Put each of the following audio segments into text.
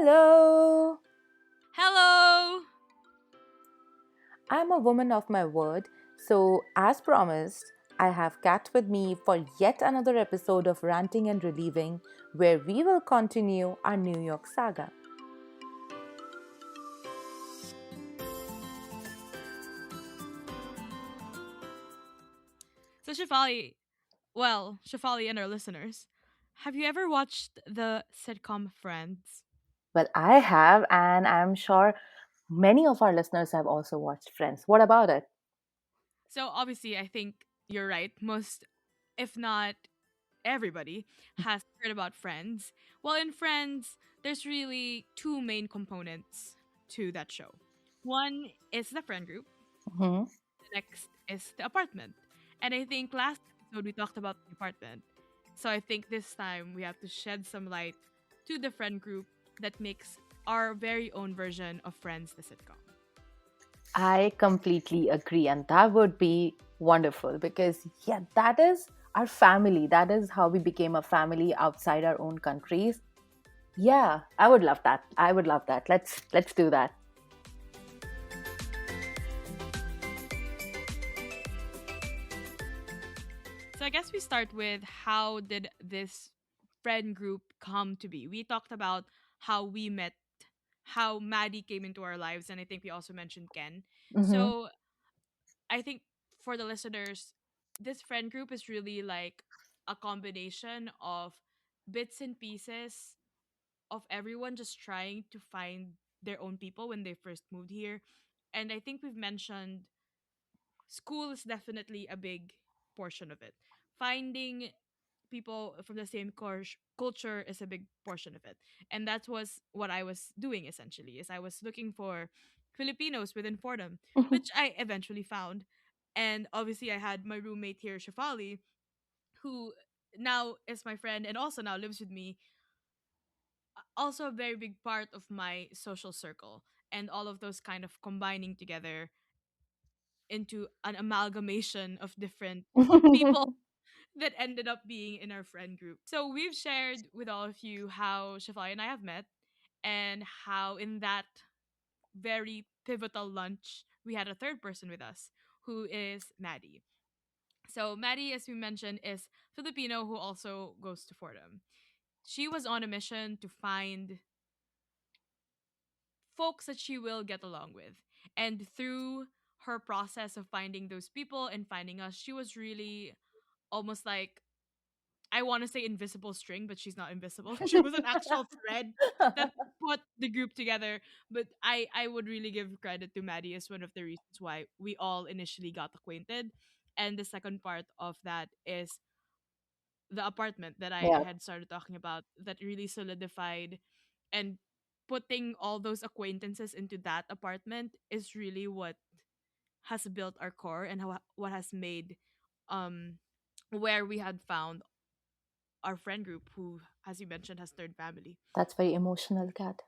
Hello! Hello! I'm a woman of my word, so as promised, I have Kat with me for yet another episode of Ranting and Relieving, where we will continue our New York saga. So, Shafali and our listeners, have you ever watched the sitcom Friends? Well, I have, and I'm sure many of our listeners have also watched Friends. What about it? So, obviously, I think you're right. Most, if not everybody, has heard about Friends. Well, in Friends, there's really two main components to that show. One is the friend group, Mhm. the next is the apartment. And I think last episode we talked about the apartment. So I think this time we have to shed some light to the friend group that makes our very own version of Friends the sitcom. I completely agree, and that would be wonderful because, yeah, that is our family. That is how we became a family outside our own countries. Yeah, I would love that. I would love that. Let's do that. So I guess we start with how did this friend group come to be? We talked about how we met, how Maddie came into our lives, and I think we also mentioned Ken. Hmm. So I think for the listeners, this friend group is really like a combination of bits and pieces of everyone just trying to find their own people when they first moved here. And I think we've mentioned school is definitely a big portion of it. Finding people from the same culture is a big portion of it. And that was what I was doing essentially is I was looking for Filipinos within Fordham, which I eventually found. And obviously I had my roommate here, Shafali, who now is my friend and also now lives with me, also a very big part of my social circle, and all of those kind of combining together into an amalgamation of different people that ended up being in our friend group. So we've shared with all of you how Shafai and I have met, and how in that very pivotal lunch we had a third person with us who is Maddie. So Maddie, as we mentioned, is Filipino who also goes to Fordham. She was on a mission to find folks that she will get along with. And through her process of finding those people and finding us, she was really almost like, I want to say invisible string, but she's not invisible. She was an actual thread that put the group together. But I would really give credit to Maddie as one of the reasons why we all initially got acquainted. And the second part of that is the apartment that I Yeah, had started talking about that really solidified, and putting all those acquaintances into that apartment is really what has built our core, and what has made um where we had found our friend group who, as you mentioned, has third family. that's very emotional, Kat.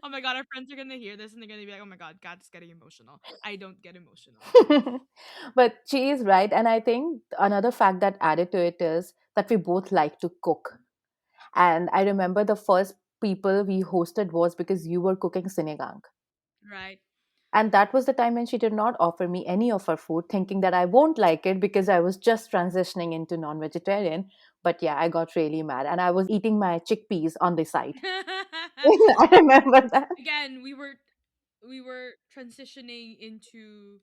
Oh my god, our friends are gonna hear this and they're gonna be like, oh my god, God is getting emotional. I don't get emotional. But she is right. And I think another fact that added to it is that we both like to cook. And I remember the first people we hosted was because you were cooking sinigang. Right. And that was the time when she did not offer me any of her food, thinking that I won't like it because I was just transitioning into non vegetarian. But yeah, I got really mad and I was eating my chickpeas on the side. I remember that. Again, we were transitioning into,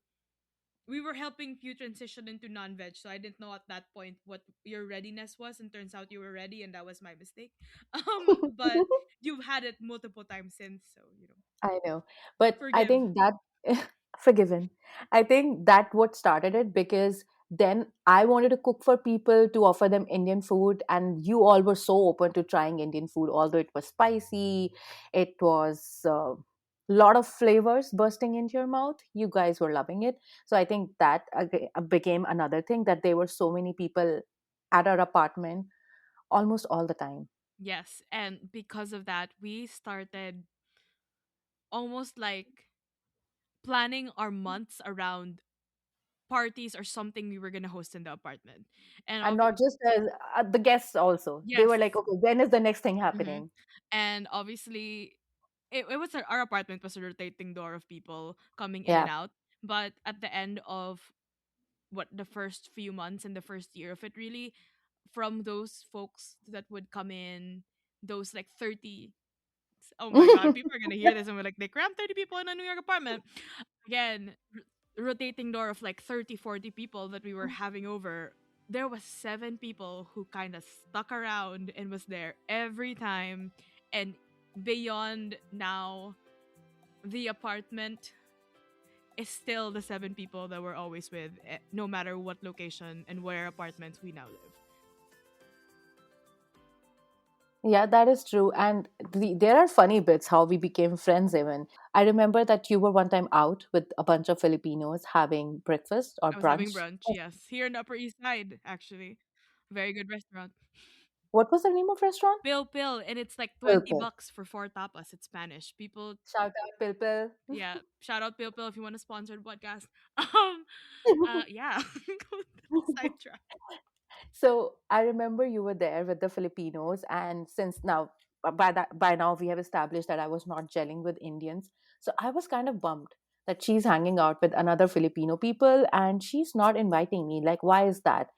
we were helping you transition into non-veg, so I didn't know at that point what your readiness was, and turns out you were ready, and that was my mistake. But you've had it multiple times since, so I know. But I forgive. think that forgiven. I think that what started it because then I wanted to cook for people to offer them Indian food, and you all were so open to trying Indian food, although it was spicy, it was a lot of flavors bursting into your mouth. You guys were loving it. So I think that became another thing that there were so many people at our apartment almost all the time. Yes, and because of that, we started almost like planning our months around parties or something we were gonna host in the apartment. And And not just the guests also. They yes. were like, okay, when is the next thing Hmm. happening? And obviously, it was our apartment was a rotating door of people coming in and Yeah. out. But at the end of what the first few months and the first year of it, really, from those folks that would come in, those like 30, oh my god, people are gonna hear this and we're like, they crammed 30 people in a New York apartment. Again, rotating door of like 30, 40 people that we were having over. There was 7 people who kind of stuck around and was there every time. And beyond now, the apartment is still the 7 people that we're always with, no matter what location and where apartments we now live. Yeah, that is true. And there are funny bits how we became friends, even. I remember that you were one time out with a bunch of Filipinos having breakfast or I was having brunch. brunch, yes, here in the Upper East Side, actually. Very good restaurant. What was the name of restaurant? Pill Pill, and it's like Pil 20 Pil. bucks for 4 tapas. It's Spanish. People, Shout out Pil Pil. yeah, shout out Pill Pill if you want to sponsor the podcast. Yeah, sidetrack. So I remember you were there with the Filipinos, and since now by now we have established that I was not gelling with Indians, so I was kind of bummed that she's hanging out with another Filipino people and she's not inviting me. Like, why is that?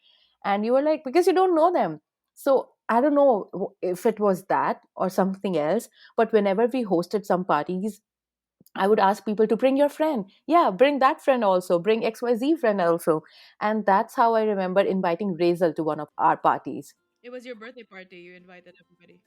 And you were like, because you don't know them. So I don't know if it was that or something else, but whenever we hosted some parties, I would ask people to bring your friend. Yeah, bring that friend also. Bring XYZ friend also. And that's how I remember inviting Razel to one of our parties. It was your birthday party. You invited everybody.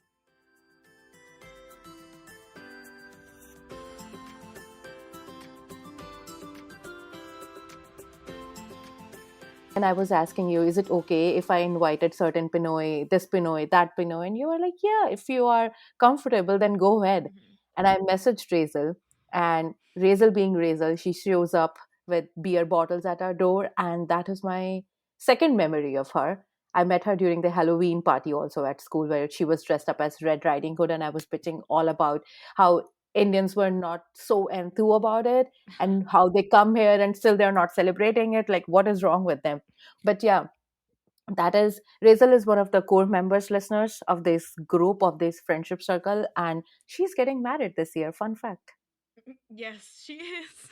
And I was asking you, is it okay if I invited certain Pinoy, this Pinoy, that Pinoy? And you were like, yeah, if you are comfortable, then go ahead. Hmm. And I messaged Razel, and Razel being Razel, she shows up with beer bottles at our door. And that is my second memory of her. I met her during the Halloween party also at school, where she was dressed up as Red Riding Hood. And I was bitching all about how Indians were not so enthused about it and how they come here and still they're not celebrating it. Like, what is wrong with them? But yeah, that is Razel is one of the core members, listeners of this group, of this friendship circle, and she's getting married this year. Fun fact. Yes, she is.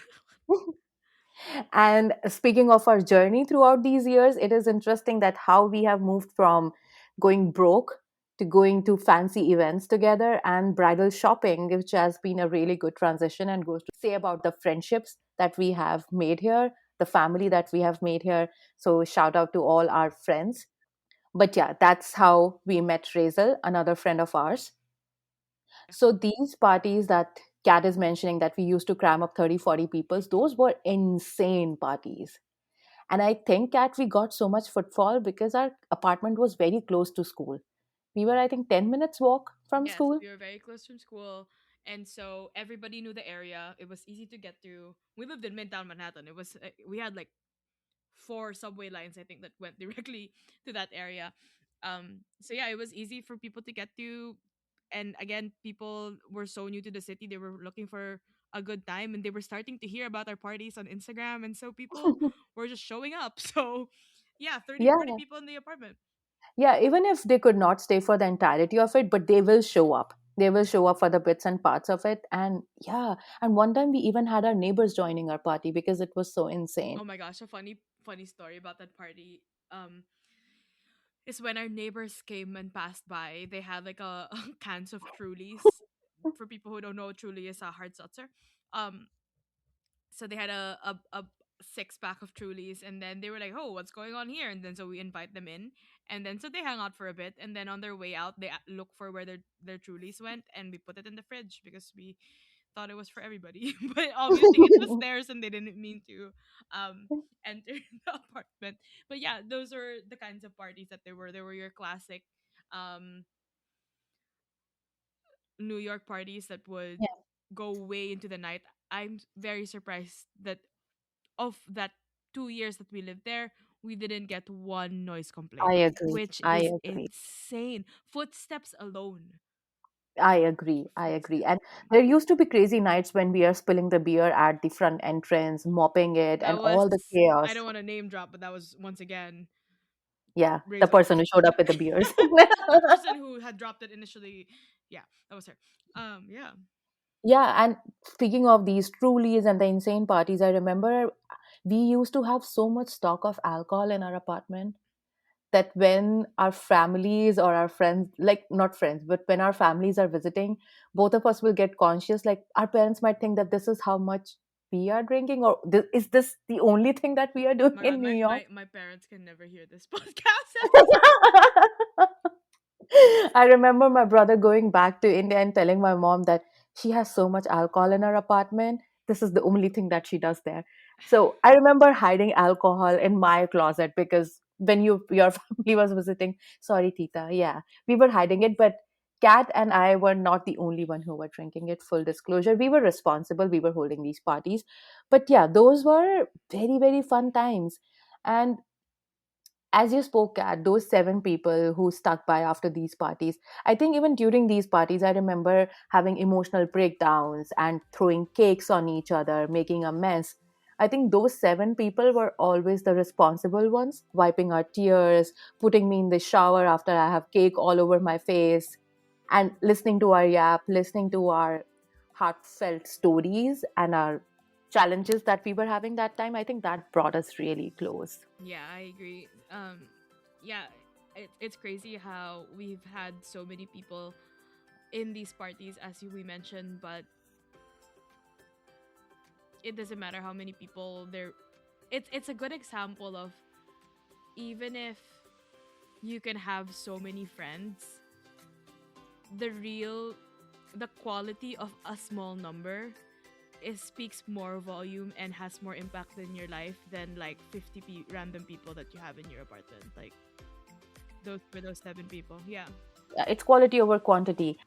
And speaking of our journey throughout these years, it is interesting that how we have moved from going broke to going to fancy events together and bridal shopping, which has been a really good transition and goes to say about the friendships that we have made here, the family that we have made here. So, shout out to all our friends. But yeah, that's how we met Razel, another friend of ours. So these parties that Kat is mentioning that we used to cram up 30, 40 people, those were insane parties. And I think, Kat, we got so much footfall because our apartment was very close to school. We were, I think, 10 minutes walk from Yes, school. we were very close from school, and so everybody knew the area. It was easy to get to. We lived in Midtown Manhattan. It was we had like 4 subway lines, I think, that went directly to that area. So yeah, it was easy for people to get to. And again, people were so new to the city; they were looking for a good time, and they were starting to hear about our parties on Instagram, and so people were just showing up. So yeah, 30, Yeah. 40 people in the apartment. Yeah, even if they could not stay for the entirety of it, but they will show up. They will show up for the bits and parts of it. And yeah, and one time we even had our neighbors joining our party because it was so insane. Oh my gosh, a funny story about that party. Um, is when our neighbors came and passed by. They had like a cans of Trulies. For people who don't know, Truly is a hard seltzer. Um, so they had a 6 pack of Trulies, and then they were like, "Oh, what's going on here?" And then so we invite them in, and then so they hang out for a bit, and then on their way out, they look for where their Trulies went, and we put it in the fridge because we thought it was for everybody, but obviously it was theirs, and they didn't mean to enter the apartment. But yeah, those are the kinds of parties that they were. They were your classic um New York parties that would Yeah, go way into the night. I'm very surprised that of that 2 years that we lived there, we didn't get one noise I complaint, agree. which I is agree. insane. Footsteps alone. I agree. I agree. And there used to be crazy nights when we are spilling the beer at the front entrance, mopping it, and That was, all the I chaos. don't want to name drop, but that was once again Yeah, the Razor. person who showed up with the beers. The person who had dropped it initially. Yeah, that was her. Yeah. Yeah, and speaking of these Trulies and the insane parties, I remember we used to have so much stock of alcohol in our apartment that when our families or our friends, like not friends, but when our families are visiting, both of us will get conscious. Like our parents might think that this is how much we are drinking, or is this the only thing that we are doing My God, in New York? my parents can never hear this podcast episode. I remember my brother going back to India and telling my mom that she has so much alcohol in her apartment. This is the only thing that she does there. So I remember hiding alcohol in my closet because when your family was visiting, sorry, Tita, yeah, we were hiding it. But Kat and I were not the only one who were drinking it. Full disclosure, we were responsible. We were holding these parties, but yeah, those were very fun times. And as you spoke at those seven people who stuck by after these parties, I think even during these parties I remember having emotional breakdowns and throwing cakes on each other, making a mess. I think those seven people were always the responsible ones, wiping our tears, putting me in the shower after I have cake all over my face, and listening to our yap, listening to our heartfelt stories and our challenges that we were having that time. I think that brought us really close. Yeah, I agree. Yeah, it's crazy how we've had so many people in these parties, as we mentioned, but it doesn't matter how many people there. It's a good example of, even if you can have so many friends, the real the quality of a small number is speaks more volume and has more impact in your life than like 50 random people that you have in your apartment. Like those for those seven people. Yeah. It's quality over quantity.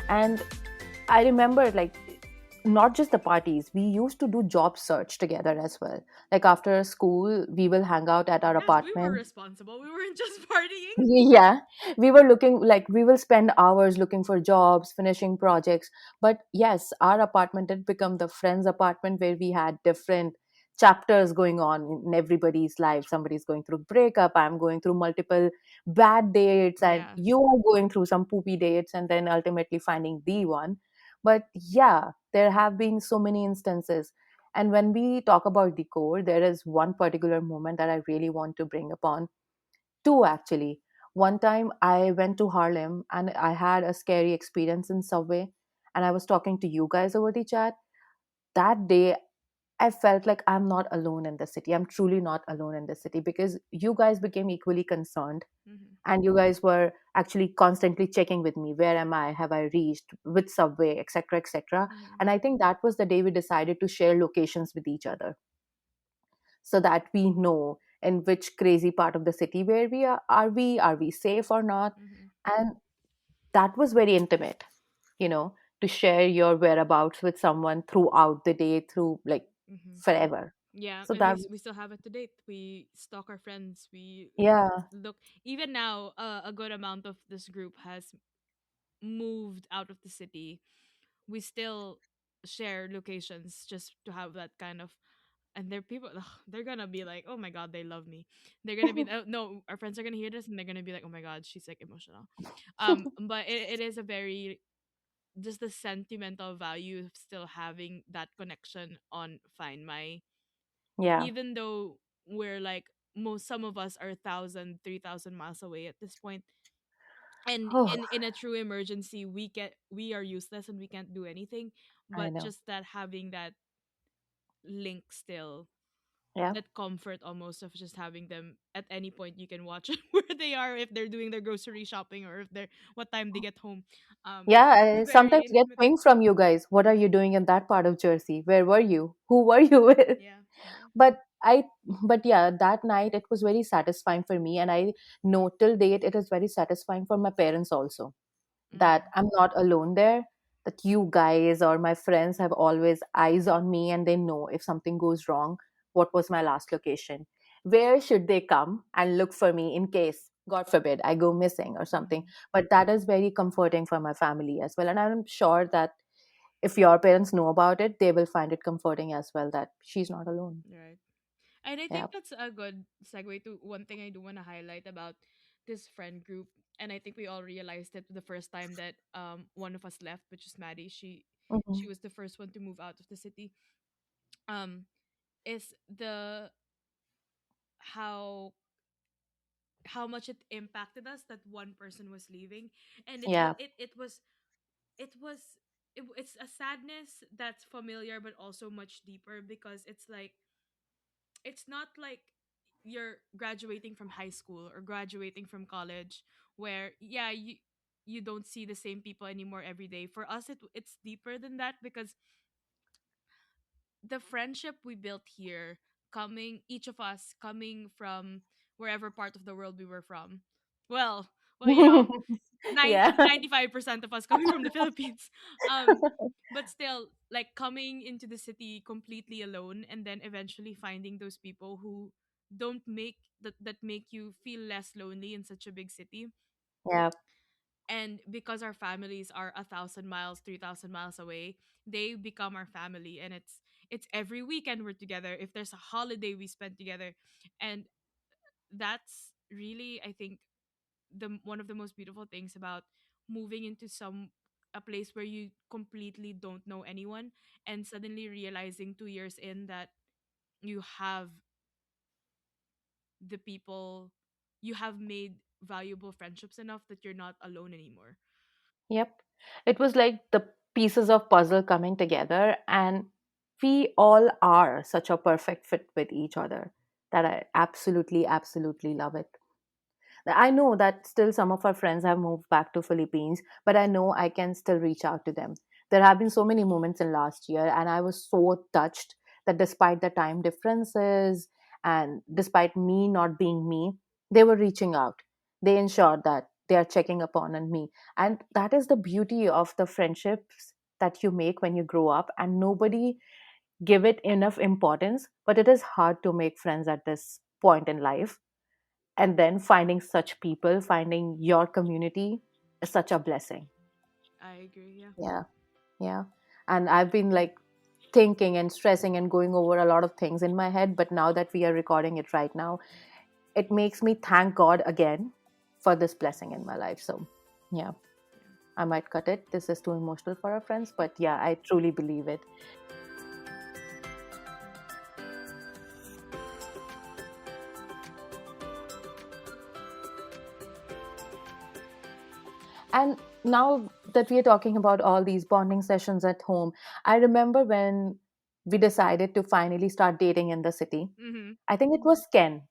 And I remember, like, not just the parties, we used to do job search together as well. Like after school we will hang out at our Yes, we were apartment. responsible. We weren't just partying. Yeah, we were looking, like we will spend hours looking for jobs, finishing projects. But yes, our apartment did become the friends apartment where we had different chapters going on in everybody's life. Somebody's going through breakup, I'm going through multiple bad dates, and Yes. you are going through some poopy dates, and then ultimately finding the one. But yeah, there have been so many instances. And when we talk about the core, there is one particular moment that I really want to bring upon. Two, actually. One time I went to Harlem and I had a scary experience in subway, and I was talking to you guys over the chat. That day I felt like I'm not alone in the city. I'm truly not alone in the city because you guys became equally concerned, Mm-hmm. and you guys were actually constantly checking with me. Where am I? Have I reached? With subway, etc., etc. Mm-hmm. And I think that was the day we decided to share locations with each other so that we know in which crazy part of the city where we are we safe or not. Mm-hmm. And that was very intimate, you know, to share your whereabouts with someone throughout the day, through like Mm-hmm. forever. Yeah, So and that we still have it to date. We stalk our friends. We yeah. look, even now. A good amount of this group has moved out of the city. We still share locations just to have that kind of. And they're people. Ugh, they're gonna be like, "Oh my god, they love me." They're gonna be, oh, no. Our friends are gonna hear this, and they're gonna be like, "Oh my god, she's like emotional." But it is a very, just the sentimental value of still having that connection on Find My, Yeah. even though we're like, most some of us are 1,000, 3,000 miles away at this point, and Oh, in a true emergency we are useless and we can't do anything, I but know. just that having that link still, Yeah. that comfort almost of just having them at any point you can watch where they are, if they're doing their grocery shopping or if they're what time they get home. Yeah, It's I a very sometimes get intimate ping from you guys. What are you doing in that part of Jersey? Where were you? Who were you with? yeah, yeah. But I, but yeah, that night it was very satisfying for me, and I know till date it is very satisfying for my parents also, that Mm-hmm. I'm not alone there, that you guys or my friends have always eyes on me and they know if something goes wrong. what was my last location, where should they come and look for me in case, God forbid, I go missing or something. Mhm. But that is very comforting for my family as well. And I'm sure that if your parents know about it, they will find it comforting as well that she's not alone. Right. And I Yeah. think that's a good segue to one thing I do want to highlight about this friend group. And I think we all realized it the first time that one of us left, which is Maddie. She Hmm. was the first one to move out of the city. Um, is the how how much it impacted us that one person was leaving, and Yeah. it was it's a sadness that's familiar but also much deeper, because it's like it's not like you're graduating from high school or graduating from college where yeah you don't see the same people anymore every day. For us it's deeper than that, because the friendship we built here, coming each of us coming from wherever part of the world we were from, well you know, Yeah. 95% of us coming from the Philippines. Um, but still, like coming into the city completely alone, and then eventually finding those people who don't make that make you feel less lonely in such a big city. Yeah. And because our families are 1,000 miles, 3,000 miles away, they become our family, and it's every weekend we're together. If there's a holiday, we spend together, and that's really, I think, the one of the most beautiful things about moving into some a place where you completely don't know anyone, and suddenly realizing 2 years in that you have the people, you have made valuable friendships enough that you're not alone anymore. Yep. It was like the pieces of puzzle coming together, and we all are such a perfect fit with each other that I absolutely, absolutely love it. I know that still some of our friends have moved back to Philippines, but I know I can still reach out to them. There have been so many moments in last year, and I was so touched that despite the time differences and despite me not being me, they were reaching out. They ensured that they are checking upon on me. And that is the beauty of the friendships that you make when you grow up, and nobody give it enough importance. But it is hard to make friends at this point in life, and then finding such people, finding your community is such a blessing. I agree, yeah. Yeah. Yeah. And I've been like thinking and stressing and going over a lot of things in my head, but now that we are recording it right now, it makes me thank God again for this blessing in my life. So yeah, Yeah. I might cut it. This is too emotional for our friends, but yeah, I truly believe it. And now that we are talking about all these bonding sessions at home, I remember when we decided to finally start dating in the city. Mm-hmm. I think it was Ken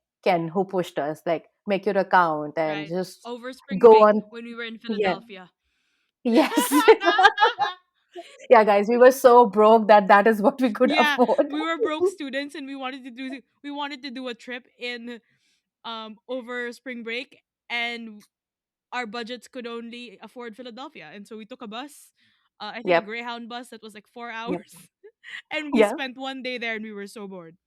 who pushed us, like, make your account and Right. just Over spring go break on. when we were in Yeah. Philadelphia. Yes. Yeah, guys, we were so broke that that is what we could Yeah, afford. we were broke students, and we wanted to do a trip in over spring break, and our budgets could only afford Philadelphia, and so we took a bus. I think a Yep. Greyhound bus that was like 4 Yep. hours. And we Yeah. spent one day there, and we were so bored.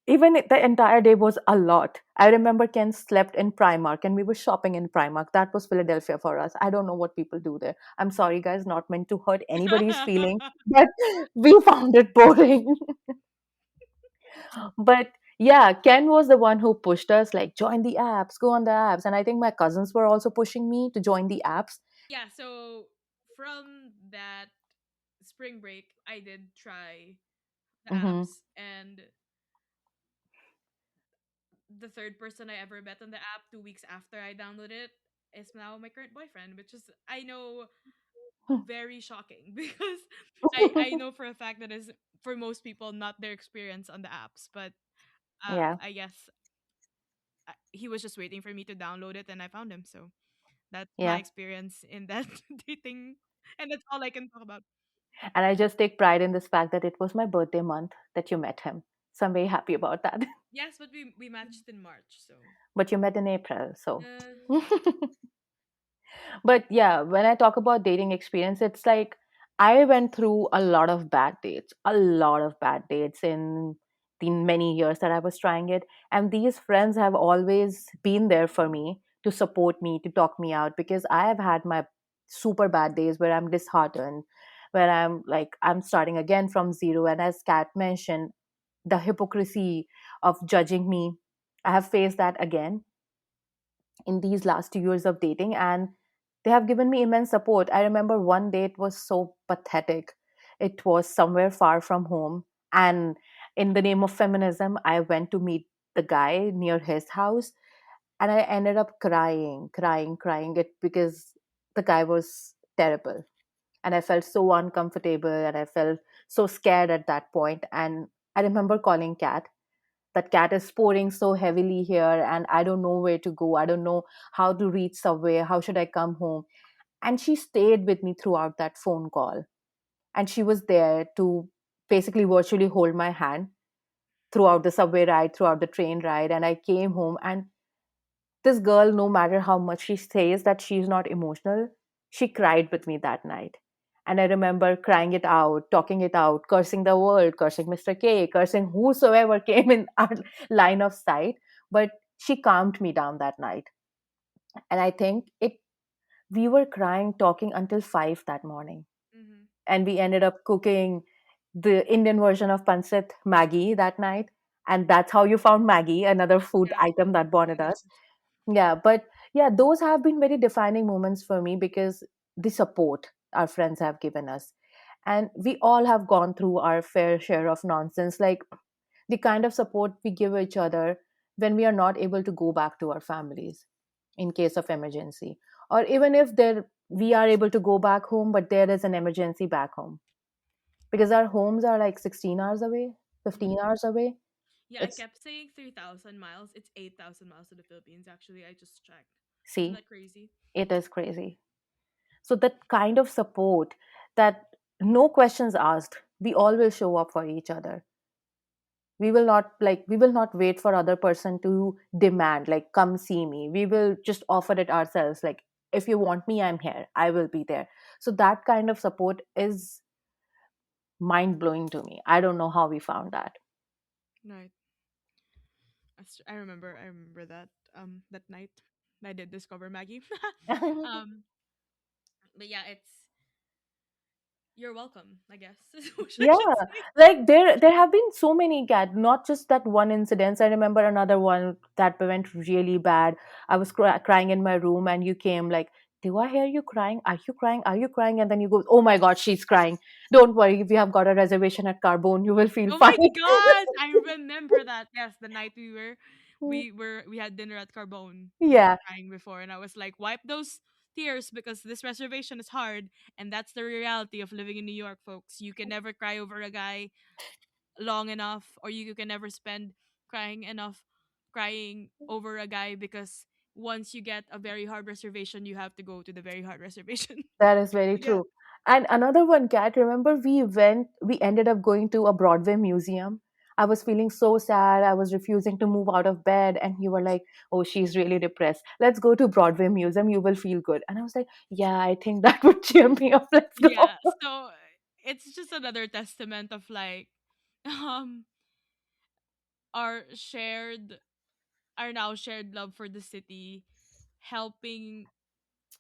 Even the entire day was a lot. I remember Ken slept in Primark and we were shopping in Primark. That was Philadelphia for us. I don't know what people do there. I'm sorry, guys, not meant to hurt anybody's feeling, but we found it boring. But yeah, Ken was the one who pushed us, like, join the apps, go on the apps. And I think my cousins were also pushing me to join the apps. Yeah, so from that spring break, I did try the Hmm. apps, and the third person I ever met on the app 2 weeks after I downloaded it is now my current boyfriend, which is, I know, very shocking because I know for a fact that is for most people not their experience on the apps, but Yeah, I guess he was just waiting for me to download it, and I found him. So that's my yeah. experience in that dating, and that's all I can talk about. And I just take pride in this fact that it was my birthday month that you met him. So I'm very happy about that. Yes, but we matched in March, so But you met in April, so. uh, But yeah, when I talk about dating experience, it's like I went through a lot of bad dates, a lot of bad dates in the many years that I was trying it. And these friends have always been there for me, to support me, to talk me out, because I have had my super bad days where I'm disheartened, where I'm like, I'm starting again from zero. And as Kat mentioned, the hypocrisy of judging me, I have faced that again in these last 2 years of dating, and they have given me immense support. I remember one day, it was so pathetic. It was somewhere far from home, and in the name of feminism, I went to meet the guy near his house, and I ended up crying it because the guy was terrible, and I felt so uncomfortable, and I felt so scared at that point. And I remember calling Kat, that cat is pouring so heavily here, and I don't know where to go. I don't know how to reach subway. How should I come home? And she stayed with me throughout that phone call. And she was there to basically virtually hold my hand throughout the subway ride, throughout the train ride. And I came home, and this girl, no matter how much she says that she's not emotional, she cried with me that night. And I remember crying it out, talking it out, cursing the world, cursing Mr. K, cursing whosoever came in our line of sight. But she calmed me down that night. And I think we were crying, talking until 5 that morning. Mm-hmm. And we ended up cooking the Indian version of pancit, Maggi, that night. And that's how you found Maggi, another food Yeah, item that bonded that's us. Yeah, but yeah, those have been very defining moments for me, because the support our friends have given us. And we all have gone through our fair share of nonsense, like the kind of support we give each other when we are not able to go back to our families in case of emergency. Or even if we are able to go back home, but there is an emergency back home. Because our homes are like 16 hours away, mm-hmm. 15 hours away. Yeah, I It's, kept saying 3,000 miles. It's 8,000 miles to the Philippines, actually. I just checked. Isn't see, that crazy? it is crazy. So that kind of support, that no questions asked, we all will show up for each other. We will not wait for other person to demand, like, come see me. We will just offer it ourselves, like, if you want me, I'm here, I will be there. So that kind of support is mind blowing to me. I don't know how we found that. Right. I remember that that night I did discover Maggie. um but yeah, it's you're welcome, I guess. Is what I should Yeah, say. like there have been so many cat, not just that one incident. I remember another one that went really bad. I was crying in my room, and you came like, "Do I hear you crying? Are you crying? Are you crying?" And then you go, "Oh my God, she's crying. Don't worry, we have got a reservation at Carbone. You will feel Oh my fine." god, I remember that. Yes, the night we had dinner at Carbone. You were Yeah, crying before, and I was like, wipe those tears because this reservation is hard, and that's the reality of living in New York, folks. You can never cry over a guy long enough, or you can never spend crying over a guy, because once you get a very hard reservation, you have to go to the very hard reservation. that is very Yeah. true. And another one, Kat, remember we ended up going to a Broadway museum. I was feeling so sad. I was refusing to move out of bed. And you were like, "Oh, she's really depressed. Let's go to Broadway museum. You will feel good." And I was like, "Yeah, I think that would cheer me up. Let's go." Yeah. So it's just another testament of like um our shared our now shared love for the city, helping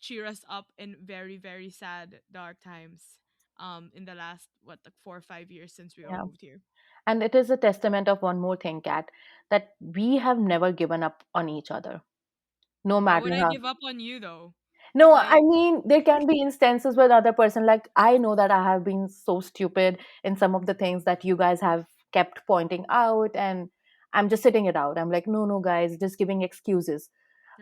cheer us up in very, very sad dark times in the last, what, like 4 or 5 years since we all Yeah. moved here. And it is a testament of one more thing, Kat, that we have never given up on each other, no Why would matter I how. give up on you though? No, I Like, mean, there can be instances with other person. Like, I know that I have been so stupid in some of the things that you guys have kept pointing out, and I'm just sitting it out. I'm like, no, no, guys, just giving excuses.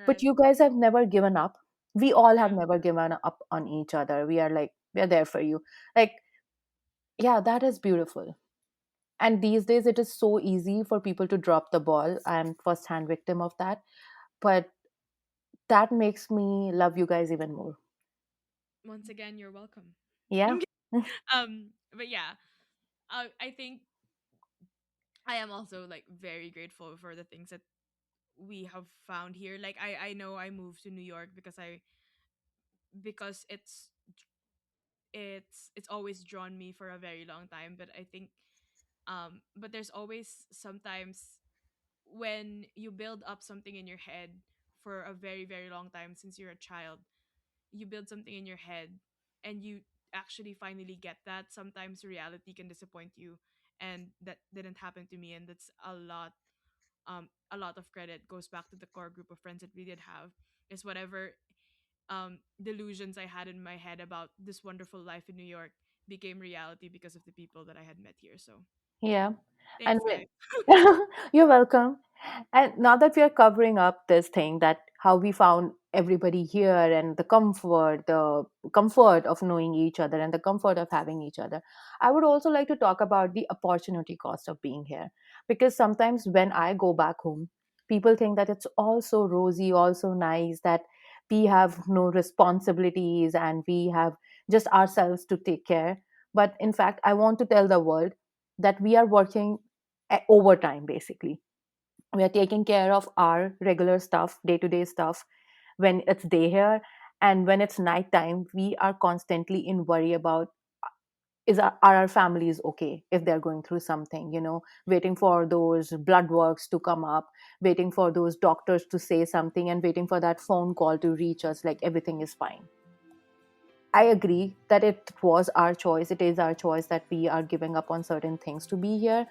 But right. you guys have never given up. We all have Yeah. never given up on each other. We are like, we're there for you. Like, yeah, that is beautiful. And these days, it is so easy for people to drop the ball. I'm first-hand victim of that. But that makes me love you guys even more. Once again, you're welcome. Yeah. But yeah, I think I am also like very grateful for the things that we have found here. Like I know I moved to New York because it's always drawn me for a very long time. But I think But there's always sometimes when you build up something in your head for a very, very long time since you're a child, you build something in your head and you actually finally get that. Sometimes reality can disappoint you, and that didn't happen to me, and that's a lot of credit goes back to the core group of friends that we did have. Is whatever delusions I had in my head about this wonderful life in New York became reality because of the people that I had met here. So Yeah. And thanks, life. you're welcome. And now that we are covering up this thing, that how we found everybody here and the comfort of knowing each other and the comfort of having each other, I would also like to talk about the opportunity cost of being here. Because sometimes when I go back home, people think that it's all so rosy, all so nice, that we have no responsibilities and we have just ourselves to take care. But in fact, I want to tell the world that we are working overtime basically. We are taking care of our regular stuff, day to day stuff, when it's day here. And when it's night time, we are constantly in worry about, are our families okay if they're going through something, waiting for those blood works to come up, waiting for those doctors to say something, and waiting for that phone call to reach us like everything is fine. I agree that it was our choice, it is our choice that we are giving up on certain things to be here,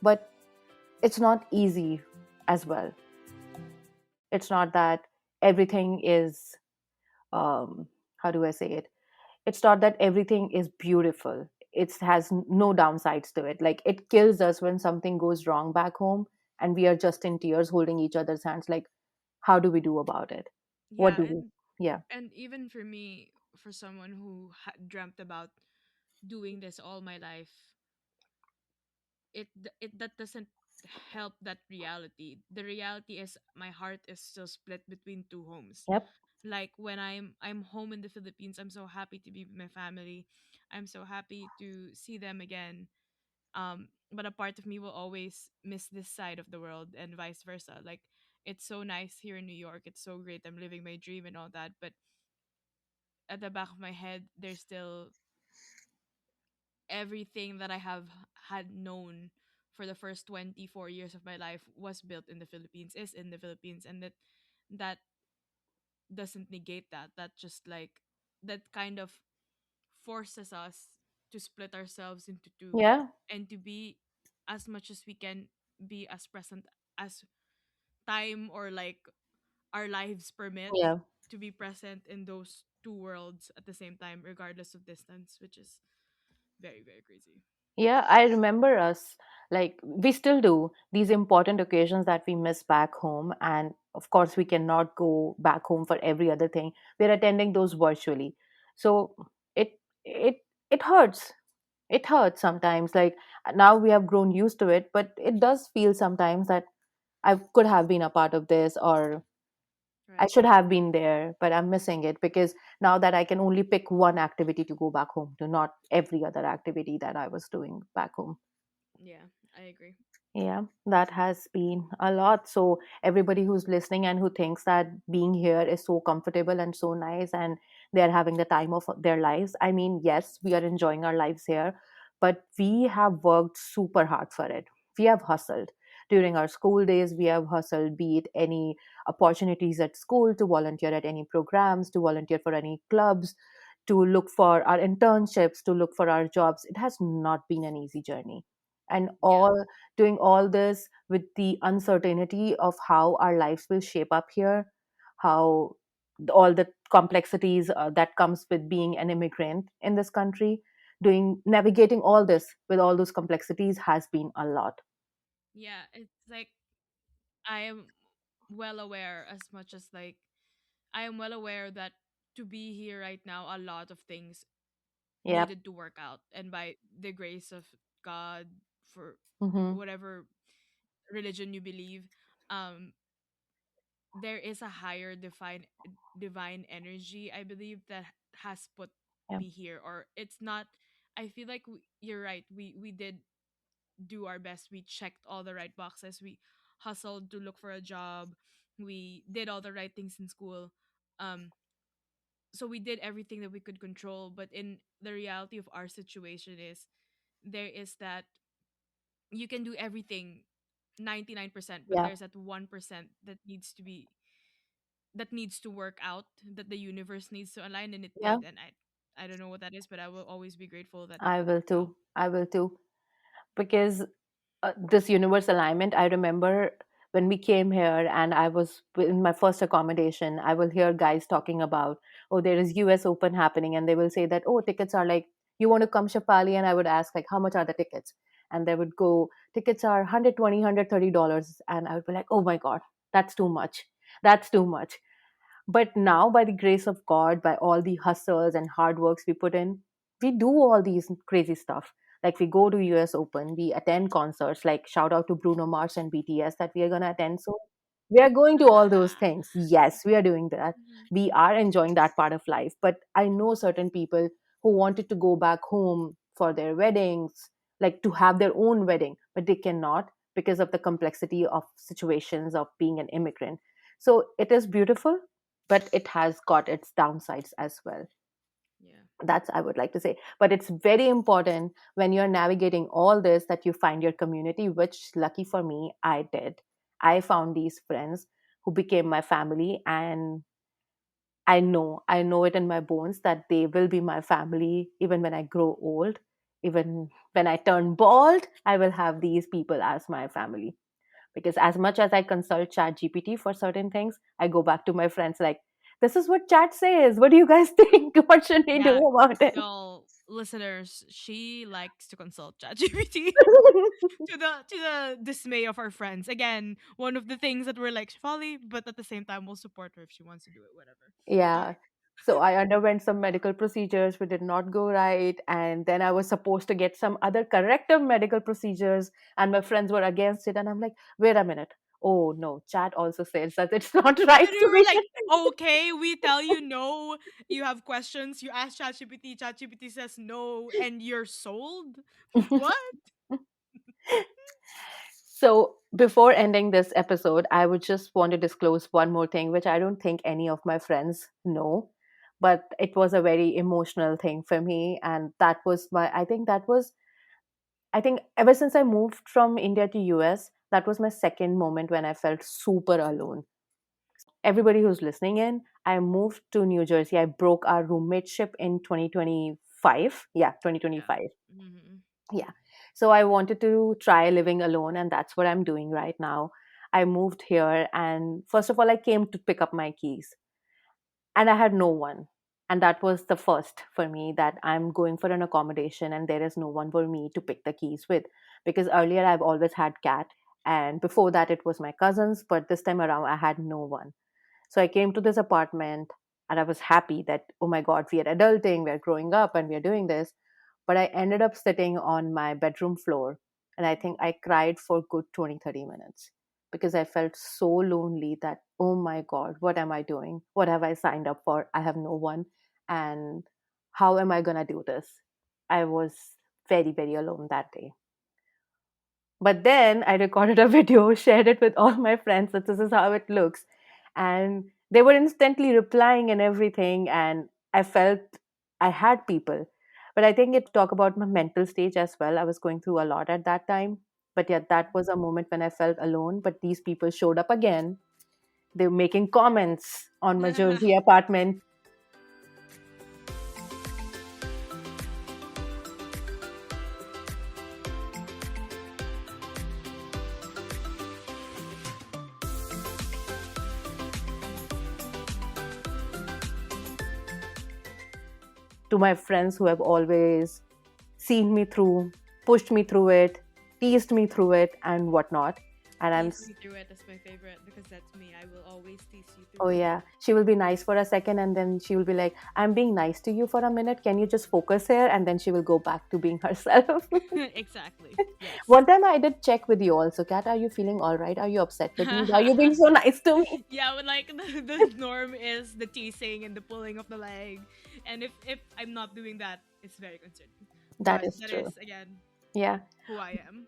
but it's not easy as well. It's not that everything is, how do I say it? It's not that everything is beautiful. It has no downsides to it. Like, it kills us when something goes wrong back home and we are just in tears holding each other's hands. Like, how do we do about it? What Yeah, do we? Yeah. and even for me, for someone who dreamt about doing this all my life, it that doesn't help that reality. The reality is my heart is still split between two homes. Yep. Like when I'm home in the Philippines, I'm so happy to be with my family. I'm so happy to see them again. But a part of me will always miss this side of the world and vice versa. Like it's so nice here in New York. It's so great. I'm living my dream and all that, but at the back of my head, there's still everything that I have had known for the first 24 years of my life was built in the Philippines, is in the Philippines, and that doesn't negate that. That just like that kind of forces us to split ourselves into two Yeah. and to be as much as we can be as present as time or like our lives permit Yeah. to be present in those two worlds at the same time regardless of distance, which is very, very crazy. Yeah, I remember us, like, we still do these important occasions that we miss back home. And of course, we cannot go back home for every other thing. We're attending those virtually. So it, it, it hurts. It hurts sometimes. Like, now we have grown used to it, but it does feel sometimes that I could have been a part of this, or I Right. should have been there, but I'm missing it because now that I can only pick one activity to go back home to, not every other activity that I was doing back home. Yeah, I agree. Yeah, that has been a lot. So, everybody who's listening and who thinks that being here is so comfortable and so nice and they're having the time of their lives, I mean, yes, we are enjoying our lives here, but we have worked super hard for it. We have hustled. During our school days, we have hustled, be it any opportunities at school, to volunteer at any programs, to volunteer for any clubs, to look for our internships, to look for our jobs. It has not been an easy journey. And Yeah. all doing all this with the uncertainty of how our lives will shape up here, how all the complexities that comes with being an immigrant in this country, doing navigating all this with all those complexities has been a lot. Yeah, it's like I am well aware as much as like I am well aware that to be here right now, a lot of things Yep. needed to work out. And by the grace of God, for Mm-hmm. whatever religion you believe, um, there is a higher divine energy, I believe, that has put Yeah. me here. Or it's not, I feel like you're right. We did do our best. We checked all the right boxes. We hustled to look for a job. We did all the right things in school. Um, so we did everything that we could control. But in the reality of our situation is there is that you can do everything 99%, but Yeah. there's that 1% that needs to work out, that the universe needs to align, and it Yeah. did. And I don't know what that is, but I will always be grateful that I it will worked out. too. I will too. Because this universe alignment, I remember when we came here and I was in my first accommodation, I will hear guys talking about, oh, there is US Open happening. And they will say that, oh, tickets are like, you want to come, Shapali? And I would ask, like, how much are the tickets? And they would go, tickets are 120, $130. And I would be like, oh my God, that's too much. That's too much. But now, by the grace of God, by all the hustles and hard works we put in, we do all these crazy stuff. Like we go to US Open, we attend concerts, like shout out to Bruno Mars and BTS that we are going to attend soon. We are going to all those things. Yes, we are doing that. Mhm. We are enjoying that part of life. But I know certain people who wanted to go back home for their weddings, like to have their own wedding, but they cannot because of the complexity of situations of being an immigrant. So it is beautiful, but it has got its downsides as well. Yeah. That's I would like to say. But it's very important when you're navigating all this that you find your community, which lucky for me, I did. I found these friends who became my family, and I know it in my bones that they will be my family even when I grow old. Even when I turn bald, I will have these people as my family. Because as much as I consult chat gpt for certain things, I go back to my friends like, this is what chat says, what do you guys think, what should we do Yeah. about it? Well, listeners, she likes to consult ChatGPT to the dismay of our friends. Again, one of the things that we're like, Folly, but at the same time we'll support her if she wants to do it, whatever. Yeah. So I underwent some medical procedures which did not go right, and then I was supposed to get some other corrective medical procedures, and my friends were against it, and I'm like, wait a minute, oh no, chat also says that it's not right, And we so were we like, should. okay, we tell you no, you have questions, you ask ChatGPT, ChatGPT says no, and you're sold? What? So, before ending this episode, I would just want to disclose one more thing, which I don't think any of my friends know, but it was a very emotional thing for me. And that was I think ever since I moved from India to US, that was my second moment when I felt super alone. Everybody who's listening in, I moved to New Jersey. I broke our roommateship in 2025. Yeah, Yeah. 2025. Hmm. Yeah. So I wanted to try living alone, and that's what I'm doing right now. I moved here, and first of all, I came to pick up my keys, and I had no one. And that was the first for me, that I'm going for an accommodation and there is no one for me to pick the keys with. Because earlier I've always had cat, and before that it was my cousins, but this time around I had no one. So I came to this apartment and I was happy that, oh my God, we are adulting, we are growing up, and we are doing this. But I ended up sitting on my bedroom floor, and I think I cried for good 20, 30 minutes because I felt so lonely that, oh my God, what am I doing? What have I signed up for? I have no one. And how am I going to do this? I was very, very alone that day. But then I recorded a video, shared it with all my friends that this is how it looks. And they were instantly replying and everything. And I felt I had people. But I think it talk about my mental stage as well. I was going through a lot at that time. But yeah, that was a moment when I felt alone. But these people showed up again. They were making comments on my Jersey apartment. To my friends who have always seen me through, pushed me through it, teased me through it, and whatnot. And Tease me through it. That's my favorite because that's me. I will always tease you oh through it. yeah, she will be nice for a second, and then she will be like, I'm being nice to you for a minute. Can you just focus here? And then she will go back to being herself. Exactly. Yes. One time I did check with you also, Kat. Are you feeling all right? Are you upset with me? Are you being so nice to me? Yeah, but like the norm is the teasing and the pulling of the leg, and if I'm not doing that, it's very concerning. That But is that true. is again Yeah. who I am.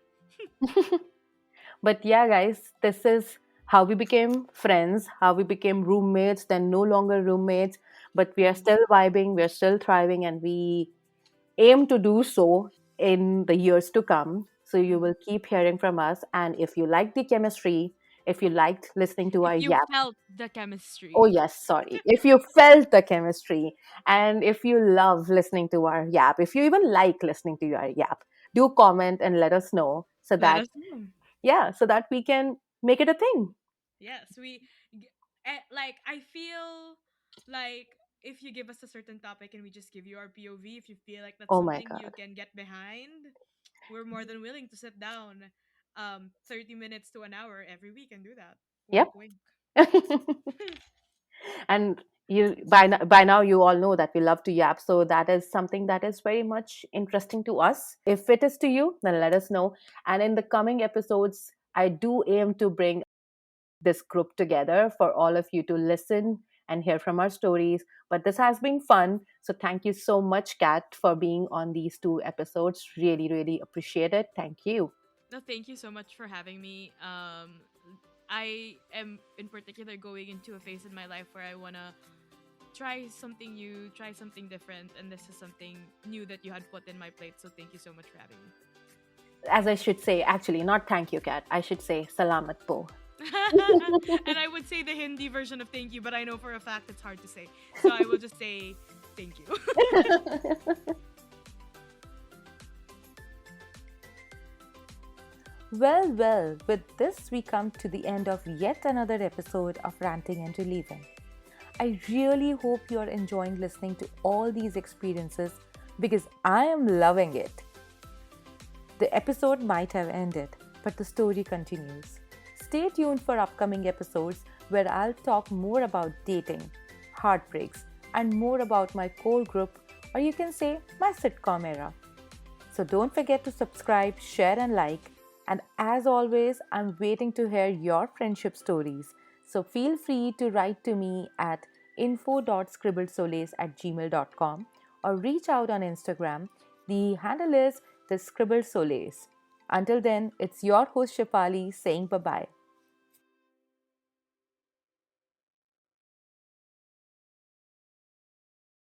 But yeah, guys, this is how we became friends, how we became roommates, then no longer roommates, but we are Mhm. still vibing, we are still thriving, and we aim to do so in the years to come. So you Mhm. will keep hearing from us. And if you like the chemistry, if you liked listening to If our you yap, felt the oh, chemistry, yes, sorry. If you felt the chemistry, and if you love listening to our yap, if you even like listening to our yap, do comment and let us know so let that, us know. yeah, so that we can make it a thing. Yes, like I feel like if you give us a certain topic and we just give you our POV, if you feel like that's Oh my something you God. can get behind, we're more than willing to sit down 30 minutes to an hour every week and do that. Yep. Wink wink. And by now you all know that we love to yap, so that is something that is very much interesting to us. If it is to you, then let us know. And in the coming episodes, I do aim to bring this group together for all of you to listen and hear from our stories. But this has been fun, so thank you so much, Kat, for being on these two episodes. Really, really appreciate it. Thank you. No, thank you so much for having me. I am in particular going into a phase in my life where I wanna try something new, try something different, and this is something new that you had put in my plate. So thank you so much for having As I should say, actually, not thank you, Kat. I should say salamat po. me. And I would say the Hindi version of thank you, but I know for a fact it's hard to say. So I will just say thank you. Well, well, with this, we come to the end of yet another episode of Ranting and Relieving. I really hope you're enjoying listening to all these experiences because I am loving it. The episode might have ended, but the story continues. Stay tuned for upcoming episodes where I'll talk more about dating, heartbreaks, and more about my core group, or you can say my sitcom era. So don't forget to subscribe, share, and like. And as always, I'm waiting to hear your friendship stories. So feel free to write to me at info.scribblesolace@gmail.com or reach out on Instagram. The handle is the Scribble Solace. Until then, it's your host Shapali saying bye bye.